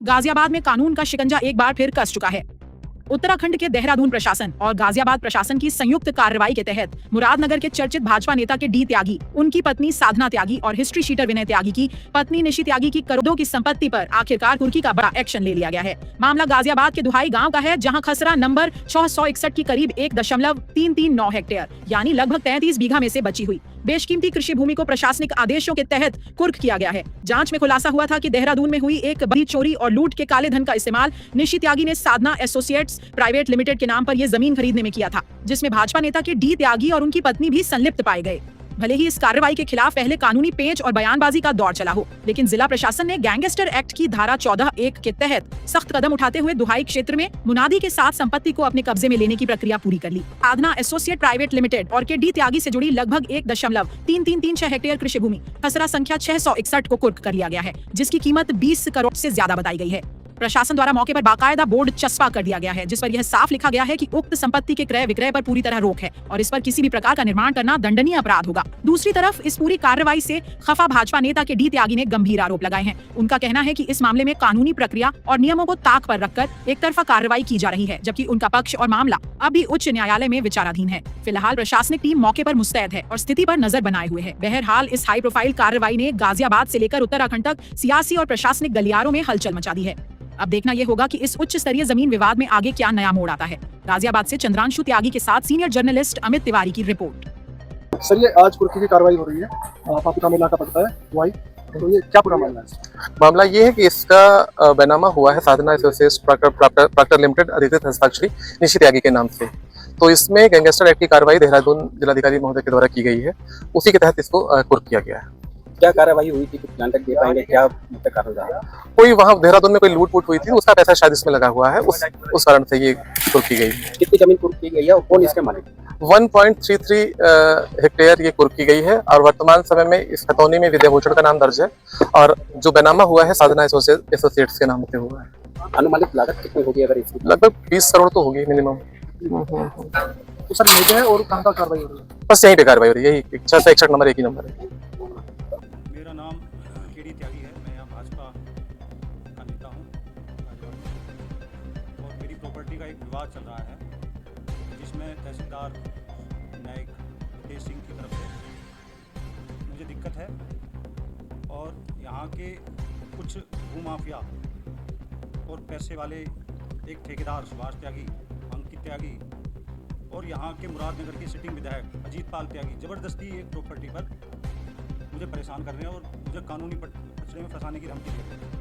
गाजियाबाद में कानून का शिकंजा एक बार फिर कस चुका है। उत्तराखंड के देहरादून प्रशासन और गाजियाबाद प्रशासन की संयुक्त कार्रवाई के तहत मुरादनगर के चर्चित भाजपा नेता के डी त्यागी, उनकी पत्नी साधना त्यागी और हिस्ट्री शीटर विनय त्यागी की पत्नी निशी त्यागी की करोड़ों की संपत्ति पर आखिरकार कुर्की का बड़ा एक्शन ले लिया गया है। मामला गाजियाबाद के दुहाई गांव का है, जहां खसरा नंबर 661 की करीब 1.339 हेक्टेयर यानी लगभग 33 बीघा में से बची हुई बेशकीमती कृषि भूमि को प्रशासनिक आदेशों के तहत कुर्क किया गया है। जांच में खुलासा हुआ था कि देहरादून में हुई एक बड़ी चोरी और लूट के काले धन का इस्तेमाल निशी त्यागी ने साधना एसोसिएट्स प्राइवेट लिमिटेड के नाम पर यह जमीन खरीदने में किया था, जिसमें भाजपा नेता के डी त्यागी और उनकी पत्नी भी संलिप्त पाए गए। भले ही इस कार्रवाई के खिलाफ पहले कानूनी पेंच और बयानबाजी का दौर चला हो, लेकिन जिला प्रशासन ने गैंगस्टर एक्ट की धारा 14(1) के तहत सख्त कदम उठाते हुए दुहाई क्षेत्र में मुनादी के साथ संपत्ति को अपने कब्जे में लेने की प्रक्रिया पूरी कर ली। साधना एसोसिएट प्राइवेट लिमिटेड और के डी त्यागी से जुड़ी लगभग 1.3336 हेक्टेयर कृषि भूमि खसरा संख्या 661 को कुर्क कर लिया गया है, जिसकी कीमत 20 करोड़ से ज्यादा बताई गई है। प्रशासन द्वारा मौके पर बाकायदा बोर्ड चस्पा कर दिया गया है, जिस पर यह साफ लिखा गया है कि उक्त संपत्ति के क्रय विक्रय पर पूरी तरह रोक है और इस पर किसी भी प्रकार का निर्माण करना दंडनीय अपराध होगा। दूसरी तरफ इस पूरी कार्रवाई से खफा भाजपा नेता के डी त्यागी ने गंभीर आरोप लगाए हैं। उनका कहना है कि इस मामले में कानूनी प्रक्रिया और नियमों को ताक पर रखकर एक तरफा कार्रवाई की जा रही है, जबकि उनका पक्ष और मामला अभी उच्च न्यायालय में विचाराधीन है। फिलहाल प्रशासनिक टीम मौके पर मुस्तैद है और स्थिति पर नजर बनाए हुए है। बहरहाल इस हाई प्रोफाइल कार्रवाई ने गाजियाबाद से लेकर उत्तराखंड तक सियासी और प्रशासनिक गलियारों में हलचल मचा दी है। अब देखना यह होगा कि इस उच्च स्तरीय जमीन विवाद में आगे क्या नया मोड़ आता है। गाजियाबाद से चंद्रांशु त्यागी के साथ सीनियर जर्नलिस्ट अमित तिवारी की रिपोर्ट। सर, ये आज कुर्की की कार्रवाई हो रही है, आपका मेला का पड़ता है वाई, तो ये क्या पूरा मामला है? मामला ये है कि इसका बैनामा हुआ है साधना एसोसिएट्स प्राइवेट लिमिटेड अधिकृत हस्ताक्षरी निशी त्यागी के नाम से। तो इसमें गैंगस्टर एक्ट की कार्रवाई देहरादून जिलाधिकारी महोदय के द्वारा की गई है, उसी के तहत इसको कुर्क किया गया है। क्या कार्रवाई हुई थी, कुछ जानकारी दे पाएंगे? क्या मतलब कारण रहा? कोई वहाँ देहरादून में कोई लूट फूट हुई थी, उसका पैसा शायद इसमें लगा हुआ है, उस कारण से ये कुर्क की गई है। कितनी जमीन कुर्क की गई है और कौन इसके मालिक? 1.33 हेक्टेयर ये कुर्क की गई है और वर्तमान समय में इस खतौनी में विद्याभूषण का नाम दर्ज है और जो बैनामा हुआ है साधना एसोसिएट्स के नाम से हुआ है। अनुमानित लागत कितनी होगी अगर इसकी? लगभग 20 करोड़ तो होगी मिनिमम। तो सर ये है और कहाँ का कार्रवाई हो रही है? बस यहीं पे कार्रवाई हो रही है, यही 661 नंबर एक ही नंबर है। मेरा नाम के डी त्यागी है, मैं यहाँ भाजपा का नेता हूँ और मेरी प्रॉपर्टी का एक विवाद चल रहा है, जिसमें तहसीलदार नायक हितेश सिंह की तरफ से मुझे दिक्कत है और यहाँ के कुछ भूमाफिया और पैसे वाले एक ठेकेदार सुभाष त्यागी, अंकित त्यागी और यहाँ के मुरादनगर के सिटिंग विधायक अजीत पाल त्यागी ज़बरदस्ती एक प्रॉपर्टी पर मुझे परेशान कर रहे हैं और मुझे कानूनी पचड़े में फंसाने की धमकी दे रहे हैं।